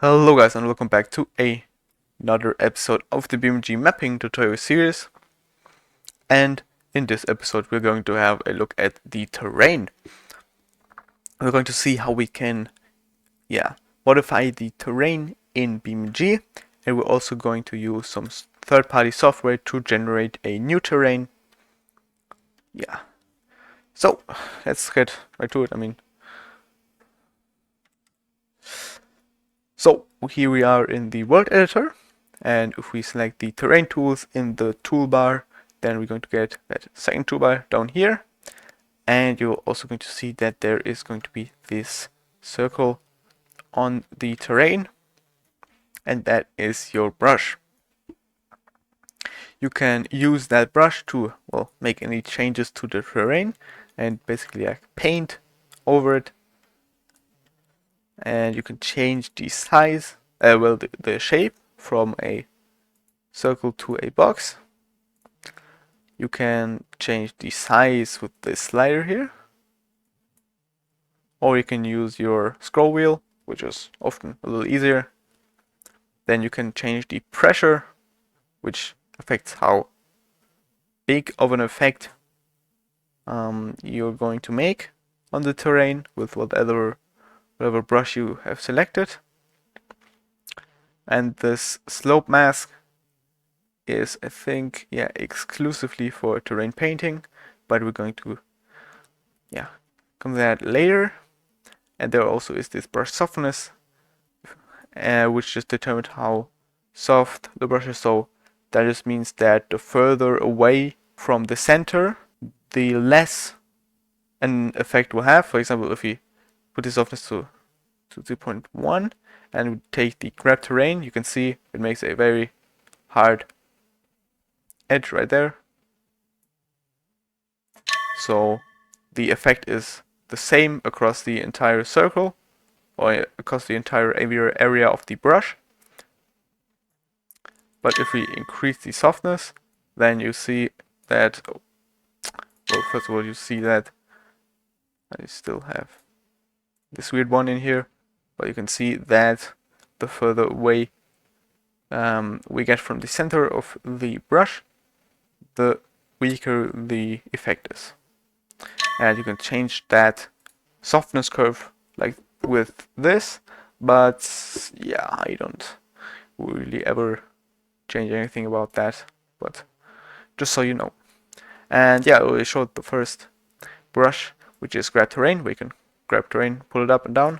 Hello guys and welcome back to another episode of the BeamNG mapping tutorial series. And in this episode we're going to have a look at the terrain. We're going to see how we can modify the terrain in BeamNG, and we're also going to use some third-party software to generate a new terrain. So let's get right to it. So here we are in the world editor, and if we select the terrain tools in the toolbar, then we're going to get that second toolbar down here, and you're also going to see that there is going to be this circle on the terrain, and that is your brush. You can use that brush to make any changes to the terrain and basically paint over it. And you can change the size, the shape from a circle to a box. You can change the size with this slider here, or you can use your scroll wheel, which is often a little easier. Then you can change the pressure, which affects how big of an effect you're going to make on the terrain with whatever brush you have selected. And this slope mask is, I think, exclusively for terrain painting, but we're going to come to that later. And there also is this brush softness, which just determines how soft the brush is. So that just means that the further away from the center, the less an effect will have. For example, if we put the softness to 0.1 and we take the grab terrain, you can see it makes a very hard edge right there. So the effect is the same across the entire circle or across the entire area of the brush. But if we increase the softness, then you see that, first of all, you see that I still have this weird one in here, but you can see that the further away we get from the center of the brush, the weaker the effect is. And you can change that softness curve like with this, but I don't really ever change anything about that, but just so you know. And we showed the first brush, which is grab terrain, where you can grab terrain, pull it up and down.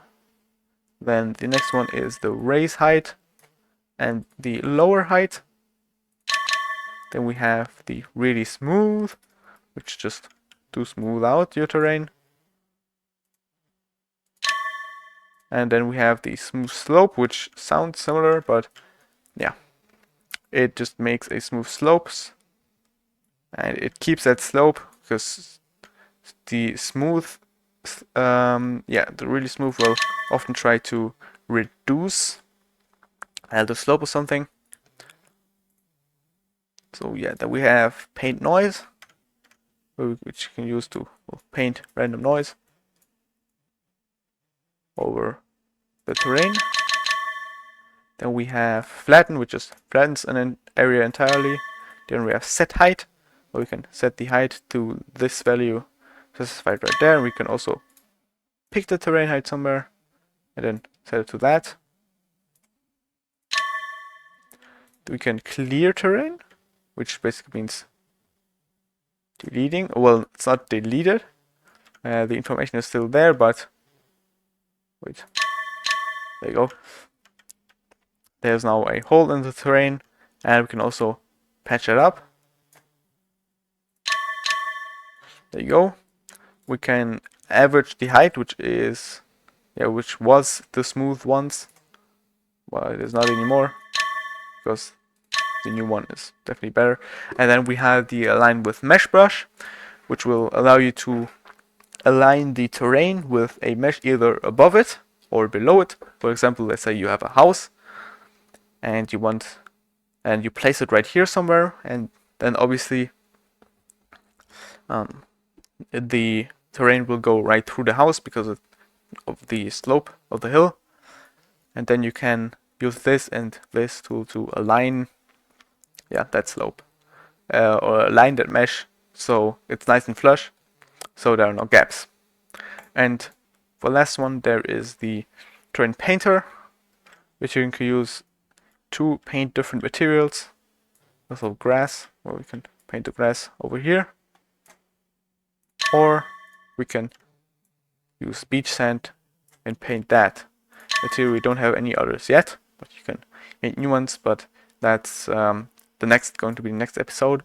Then the next one is the raise height and the lower height. Then we have the really smooth, which just to smooth out your terrain. And then we have the smooth slope, which sounds similar, but it just makes a smooth slopes, and it keeps that slope because the smooth, the really smooth will often try to reduce the slope or something. So then we have paint noise, which you can use to paint random noise over the terrain. Then we have flatten, which just flattens an area entirely. Then we have set height, where we can set the height to this value specified right there. We can also pick the terrain height somewhere and then set it to that. We can clear terrain, which basically means deleting. Well, it's not deleted. The information is still there, but wait. There you go. There's now a hole in the terrain, and we can also patch it up. There you go. We can average the height, which is which was the smooth ones. Well, it is not anymore because the new one is definitely better. And then we have the align with mesh brush, which will allow you to align the terrain with a mesh either above it or below it. For example, let's say you have a house and you place it right here somewhere, and then obviously the terrain will go right through the house because of the slope of the hill. and then you can use this and this tool to align, that slope, or align that mesh so it's nice and flush, so there are no gaps. And for the last one, there is the terrain painter, which you can use to paint different materials. Also grass, or we can paint the grass over here, or we can use beach sand and paint that material. We don't have any others yet, but you can make new ones, but that's going to be the next episode.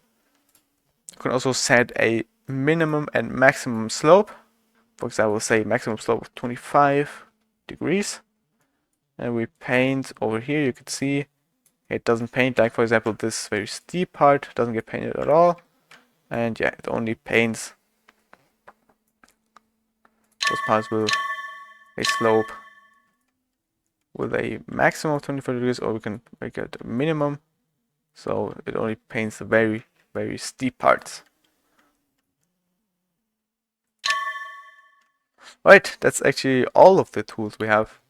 You can also set a minimum and maximum slope. For example, say maximum slope of 25 degrees, and we paint over here. You can see it doesn't paint, like for example this very steep part doesn't get painted at all, and yeah, it only paints those parts with a slope with a maximum of 25 degrees, or we can make it a minimum, so it only paints the very, very steep parts. Right, that's actually all of the tools we have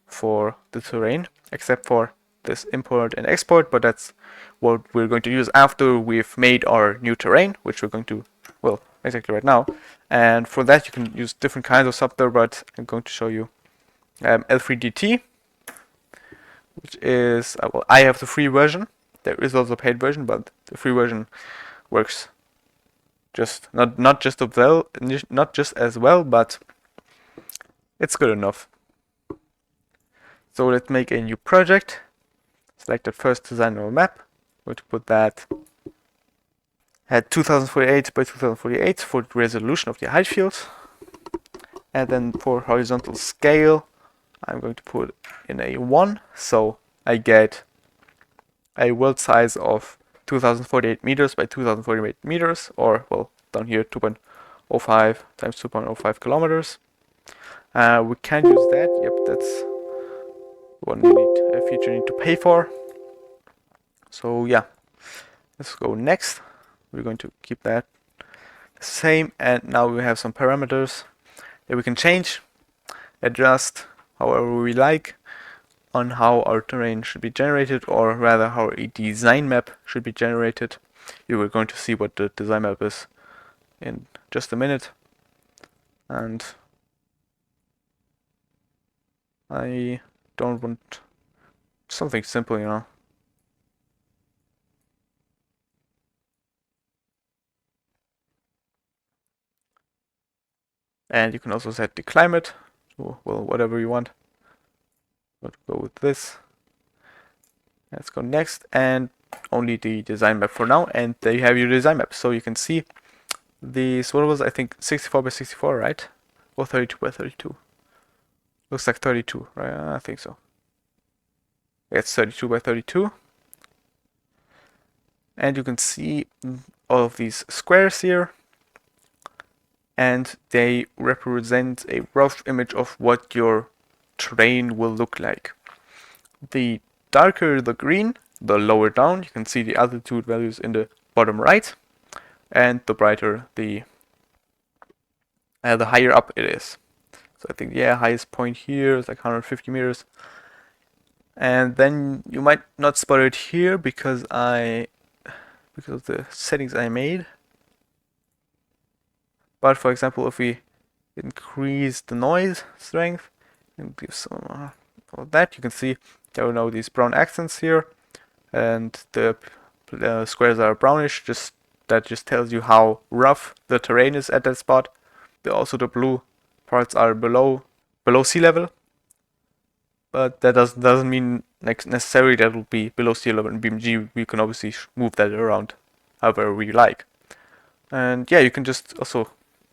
for the terrain, except for this import and export, but that's what we're going to use after we've made our new terrain, which we're going to, well, exactly right now. And for that you can use different kinds of software, but I'm going to show you L3DT, which is, well, I have the free version. There is also a paid version, but the free version works just not just as well, but it's good enough. So let's make a new project. Select the first design normal map. I'm going to put that at 2048 by 2048 for the resolution of the height fields. And then for horizontal scale, I'm going to put in a 1, so I get a world size of 2048 meters by 2048 meters, or, well, down here 2.05 times 2.05 kilometers. We can't use that. Yep, that's one feature you need to pay for. So yeah, let's go next. We're going to keep that the same, and now we have some parameters that we can change, adjust however we like on how our terrain should be generated, or rather how a design map should be generated. You are going to see what the design map is in just a minute. And I don't want something simple, you know. And you can also set the climate to, well, whatever you want. Let's go with this. Let's go next, and only the design map for now, and there you have your design map. So you can see this, what was, I think 64 by 64, right? Or 32 by 32. Looks like 32, right? I think so. Yeah, it's 32 by 32. And you can see all of these squares here, and they represent a rough image of what your terrain will look like. The darker the green, the lower down. You can see the altitude values in the bottom right, and the brighter the higher up it is. So I think, yeah, highest point here is like 150 meters. And then you might not spot it here because of the settings I made. But for example, if we increase the noise strength and give some of that, you can see there are now these brown accents here, and the squares are brownish. That just tells you how rough the terrain is at that spot. Also, the blue parts are below sea level, but that doesn't mean necessarily that will be below sea level in BeamNG. We can obviously move that around however we like. And yeah, you can just also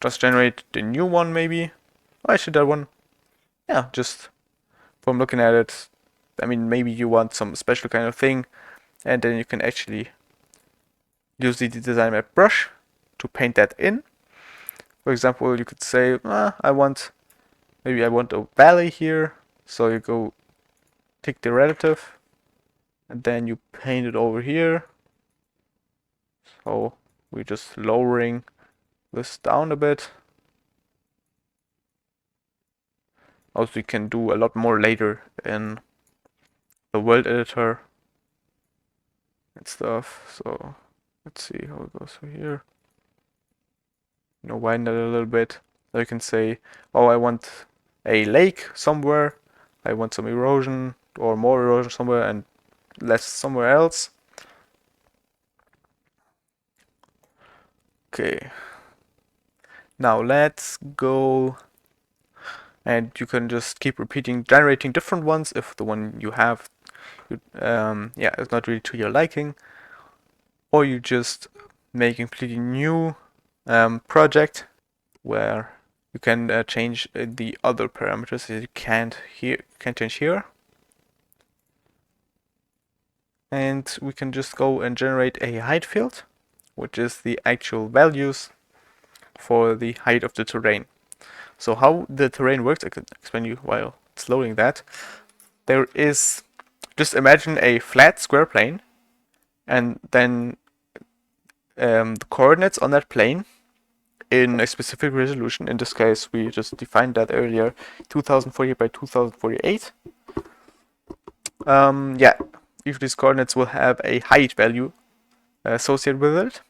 generate the new one, maybe. Oh, actually that one, yeah, just from looking at it, I mean, maybe you want some special kind of thing, and then you can actually use the design map brush to paint that in. For example, you could say, maybe I want a valley here, so you go take the relative, and then you paint it over here. So we're just lowering this down a bit. Also, you can do a lot more later in the world editor and stuff. So let's see how it goes through here. Widen that a little bit. So you can say, oh, I want a lake somewhere. I want some erosion or more erosion somewhere and less somewhere else. Okay. Now let's go, and you can just keep generating different ones if the one you have, is not really to your liking, or you just make a completely new project where you can change the other parameters that you can't change here. And we can just go and generate a height field, which is the actual values for the height of the terrain. So how the terrain works, I can explain you while it's loading that. There is, just imagine a flat square plane, and then the coordinates on that plane in a specific resolution. In this case, we just defined that earlier, 2048 by 2048. Each of these coordinates will have a height value associated with it.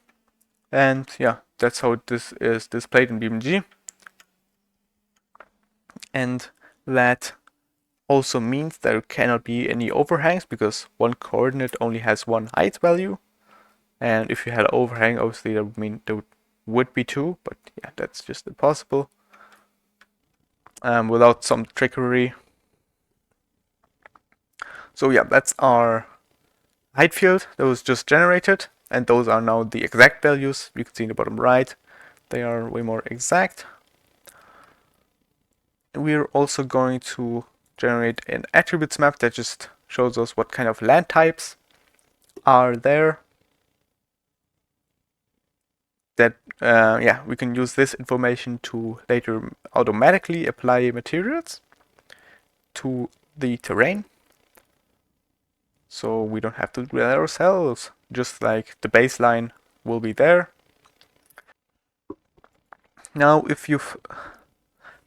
And yeah, that's how this is displayed in BeamNG. And that also means there cannot be any overhangs because one coordinate only has one height value. And if you had an overhang, obviously that would mean there would be two, but yeah, that's just impossible without some trickery. So yeah, that's our height field that was just generated, and those are now the exact values. You can see in the bottom right, they are way more exact. We're also going to generate an attributes map that just shows us what kind of land types are there. That we can use this information to later automatically apply materials to the terrain. So we don't have to do that ourselves, just like the baseline will be there. Now, if you've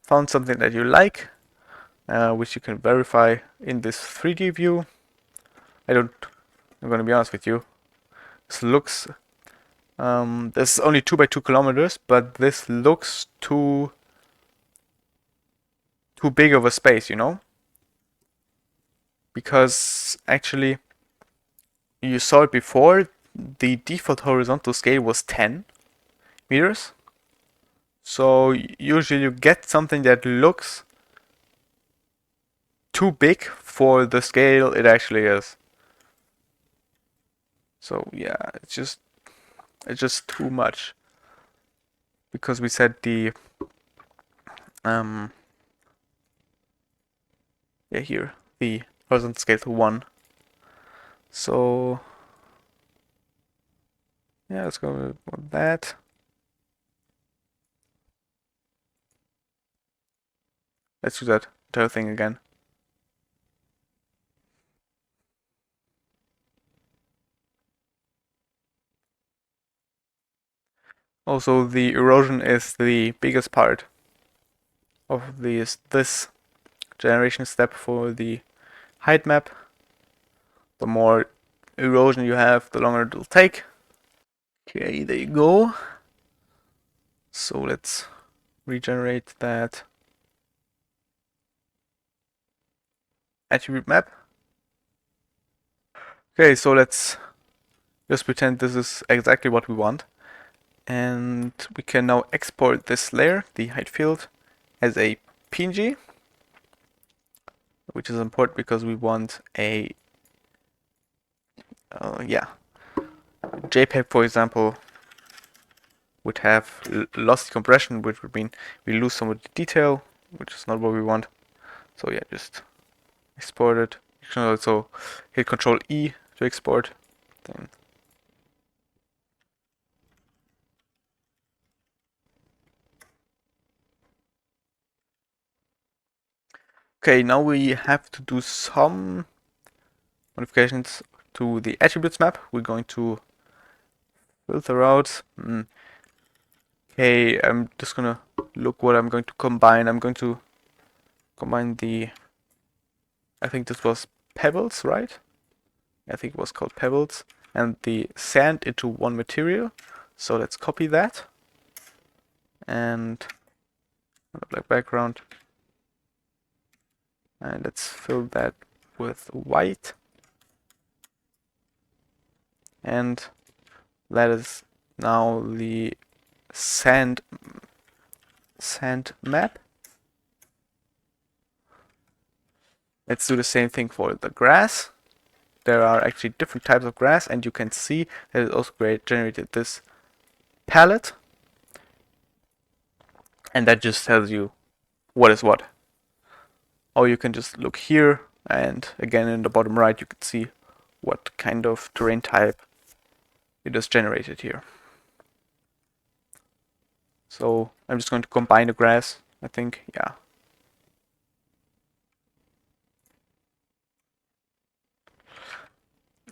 found something that you like, which you can verify in this 3D view, I'm gonna be honest with you, this looks, this is only 2 by 2 kilometers, but this looks too big of a space, because actually you saw it before, the default horizontal scale was 10 meters. So usually you get something that looks too big for the scale it actually is. So yeah, it's just too much, because we set the here the horizontal scale to 1. So yeah, let's go with that. Let's do that entire thing again. Also, the erosion is the biggest part of this generation step for the height map. The more erosion you have, the longer it will take. Okay, there you go. So let's regenerate that attribute map. Okay, so let's just pretend this is exactly what we want. And we can now export this layer, the height field, as a PNG, which is important because we want a JPEG, for example, would have lossy compression, which would mean we lose some of the detail, which is not what we want. So yeah, just export it. You can also hit Control E to export. Then okay, now we have to do some modifications to the attributes map. We're going to filter out. Okay, I'm just gonna look what I'm going to combine. I'm going to combine the, I think this was pebbles, right? I think it was called pebbles, and the sand into one material. So let's copy that, and black background, and let's fill that with white, and that is now the sand map. Let's do the same thing for the grass. There are actually different types of grass, and you can see that it also generated this palette, and that just tells you what is what. Or you can just look here, and again in the bottom right you can see what kind of terrain type it is generated here. So I'm just going to combine the grass, I think, yeah.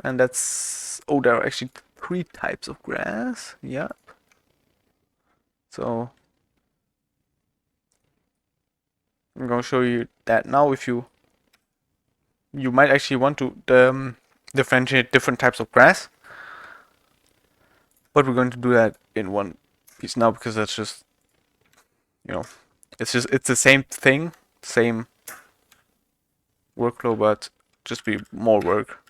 And that's, oh, there are actually 3 types of grass, yep. So I'm going to show you that now. If you might actually want to differentiate different types of grass, but we're going to do that in one piece now, because that's just, you know, it's the same thing, same workflow, but just be more work.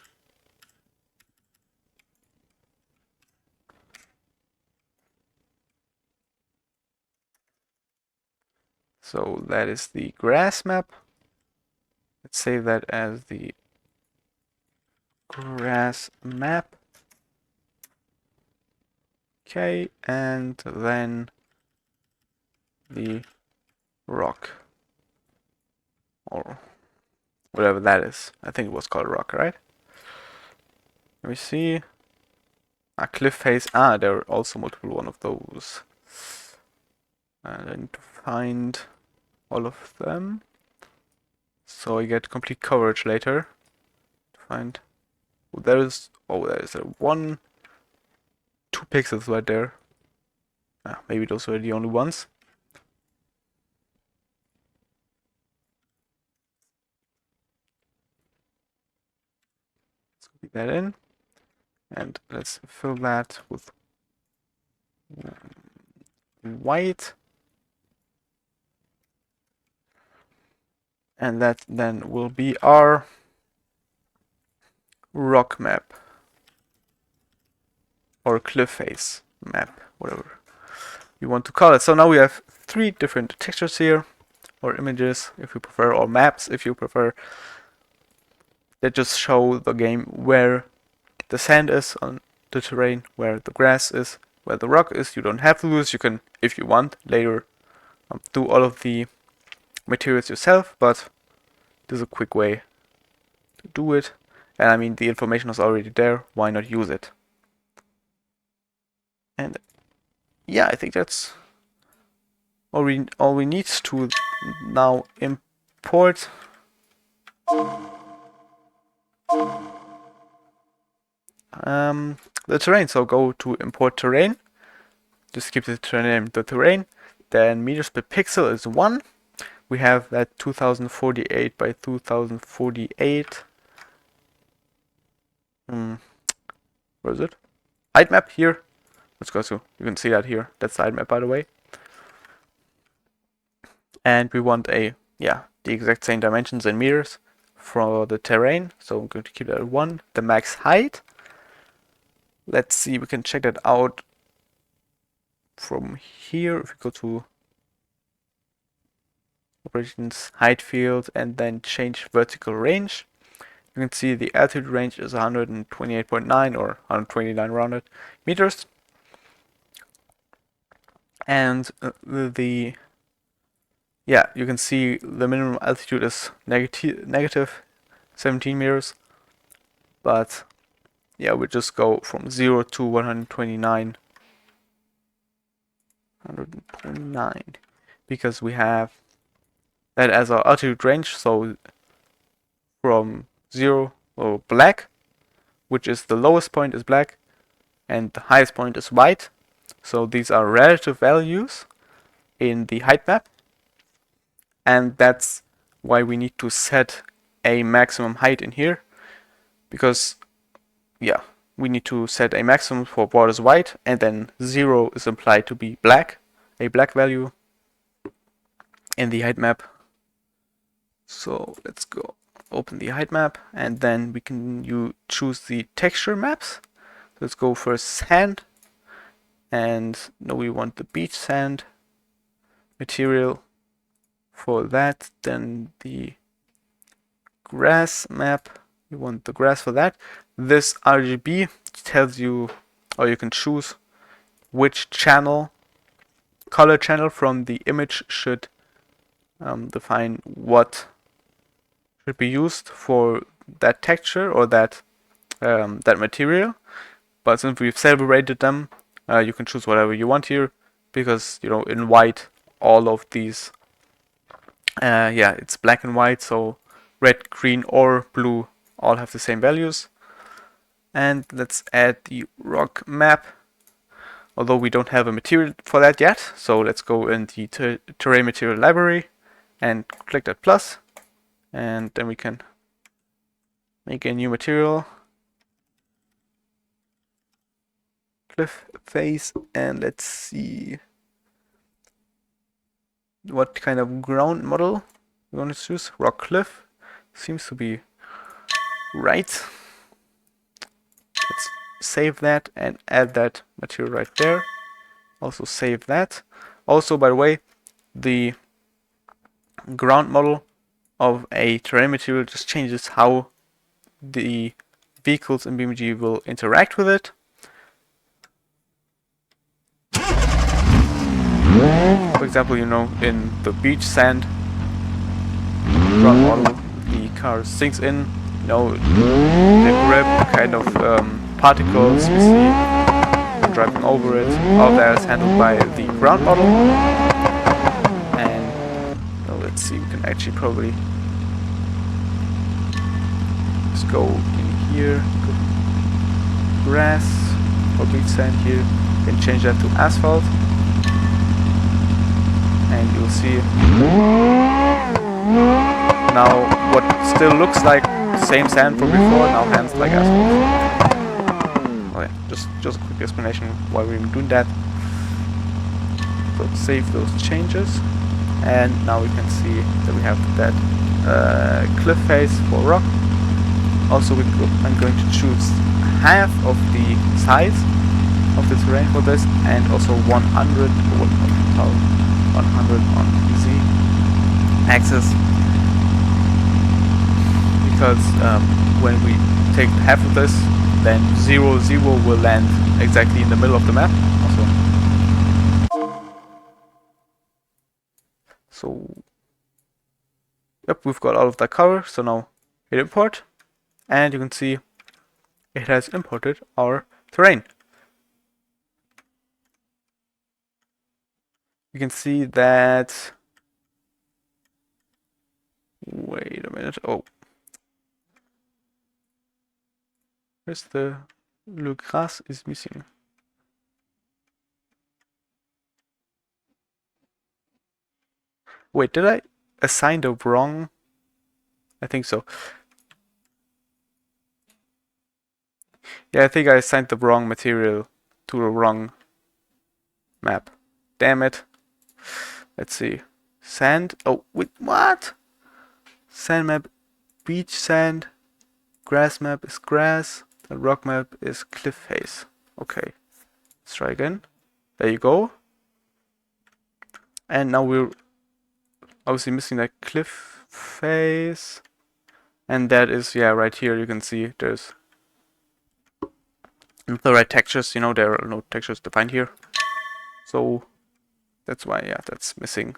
So that is the grass map. Let's save that as the grass map. Okay, and then the rock, or whatever that is. I think it was called rock, right? Let me see. A cliff face. Ah, there are also multiple one of those. And I need to find all of them, so I get complete coverage later. To find. Oh, there is a 1, 2 pixels right there. Ah, maybe those were the only ones. Let's copy that in, and let's fill that with white, and that then will be our rock map, or cliff face map, whatever you want to call it. So now we have 3 different textures here, or images if you prefer, or maps if you prefer, that just show the game where the sand is on the terrain, where the grass is, where the rock is. You don't have to do this. You can, if you want, later do all of the materials yourself, but this is a quick way to do it. And I mean, the information is already there, why not use it? And yeah, I think that's all we need to now import the terrain. So go to import terrain, just keep the terrain, then meters per pixel is 1. We have that 2048 by 2048. Where is it? Height map here. Let's go to, you can see that here. That's the height map, by the way. And we want the exact same dimensions in meters for the terrain. So I'm going to keep that at 1. The max height. Let's see, we can check that out from here. If we go to operations, height field, and then change vertical range, you can see the altitude range is 128.9 or 129 rounded meters. And you can see the minimum altitude is negative 17 meters. But yeah, we just go from 0 to 129. Because we have that as our altitude range. So from 0, or black, which is the lowest point, is black, and the highest point is white. So these are relative values in the height map, and that's why we need to set a maximum height in here. because yeah, we need to set a maximum for borders white, and then 0 is implied to be black, a black value in the height map. So let's go open the height map, and then we can choose the texture maps. Let's go for sand, and no, we want the beach sand material for that. Then the grass map, you want the grass for that. This RGB tells you, or you can choose which channel, color channel from the image should define what should be used for that texture or that material. But since we've separated them, you can choose whatever you want here, because in white all of these, it's black and white, so red, green, or blue all have the same values. And let's add the rock map, although we don't have a material for that yet. So let's go in the terrain material library and click that plus, and then we can make a new material, cliff face, and let's see what kind of ground model we want to choose. Rock cliff seems to be right. Let's save that and add that material right there. Also save that. Also, by the way, the ground model of a terrain material just changes how the vehicles in BeamNG will interact with it. For example, in the beach sand ground model, the car sinks in, the grip kind of particles we see when driving over it. All that is handled by the ground model. And let's see, we can actually probably just go in here, go grass or beach sand here, and change that to asphalt. And you'll see now what still looks like the same sand from before now handles like asphalt. Okay, just a quick explanation why we're doing that. So save those changes, and now we can see that we have that cliff face for rock. Also, I'm going to choose half of the size of the terrain for this, and also 100 on Z axis, because when we take half of this, then 0, 0 will land exactly in the middle of the map. So yep, we've got all of that cover. So now hit import, and you can see it has imported our terrain. You can see that, wait a minute, oh, where's le grass is missing. Wait, did I assign the wrong? I think so. Yeah, I think I assigned the wrong material to the wrong map. Damn it. Let's see. Sand. Oh, wait, what? Sand map, beach sand. Grass map is grass. The rock map is cliff face. Okay. Let's try again. There you go. And now we're obviously missing that cliff face. And that is, yeah, right here you can see there's the right textures. There are no textures defined here. So that's why, yeah, that's missing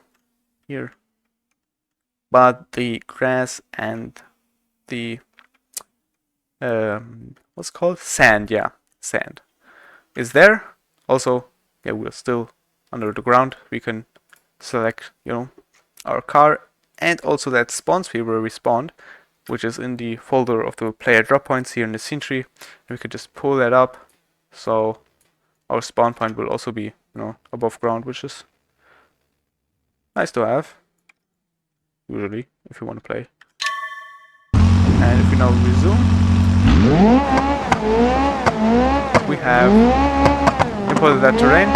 here. But the grass and the what's it called? Sand, yeah, sand is there. Also, yeah, we're still under the ground. We can select, our car, and also that spawn sphere where we spawned, which is in the folder of the player drop points here in the scene tree. And we could just pull that up, so our spawn point will also be, above ground, which is nice to have, usually, if you want to play. And if we now resume, we have imported that terrain.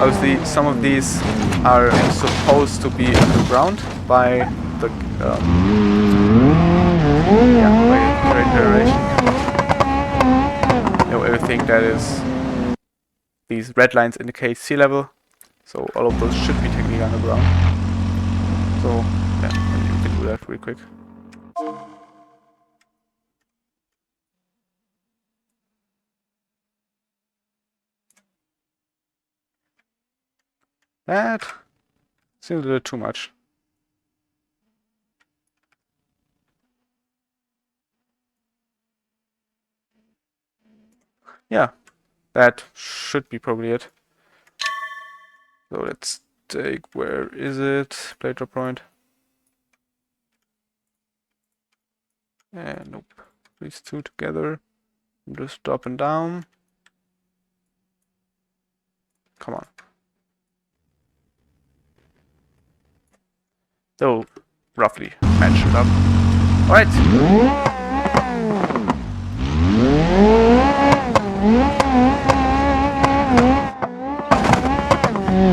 Obviously, some of these are supposed to be underground by the by terrain generation. You know, everything that is these red lines indicate sea level, so all of those should be technically underground. So yeah, maybe we can do that real quick. That seems a little too much. Yeah, that should be probably it. So let's take, where is it? Plate drop point. And nope. These two together. Just up and down. Come on. So roughly match it up. Alright.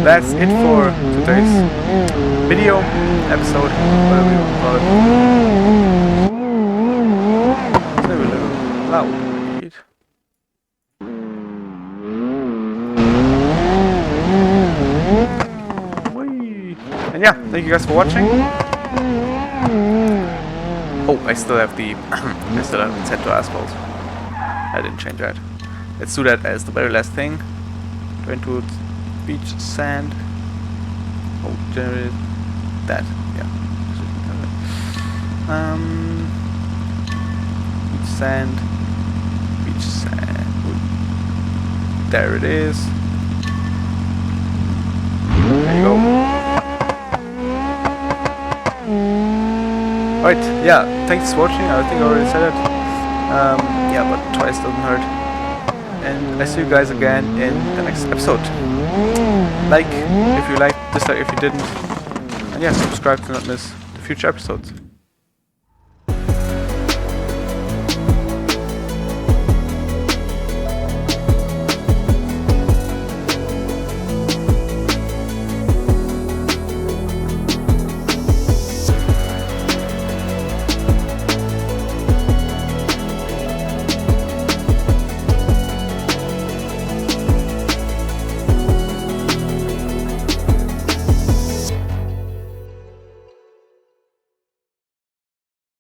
That's it for today's video, episode, whatever you want to call it. Maybe a little loud. And yeah, thank you guys for watching. Oh, I still have the I still have the set to asphalt. I didn't change that. Let's do that as the very last thing. Going to beach sand. Oh, generate that. Yeah. Beach sand. Beach sand. There it is. There you go. Alright, yeah, thanks for watching. I think I already said it. Yeah, but twice doesn't hurt. And I see you guys again in the next episode. Like if you liked, dislike if you didn't. And yeah, subscribe to not miss the future episodes.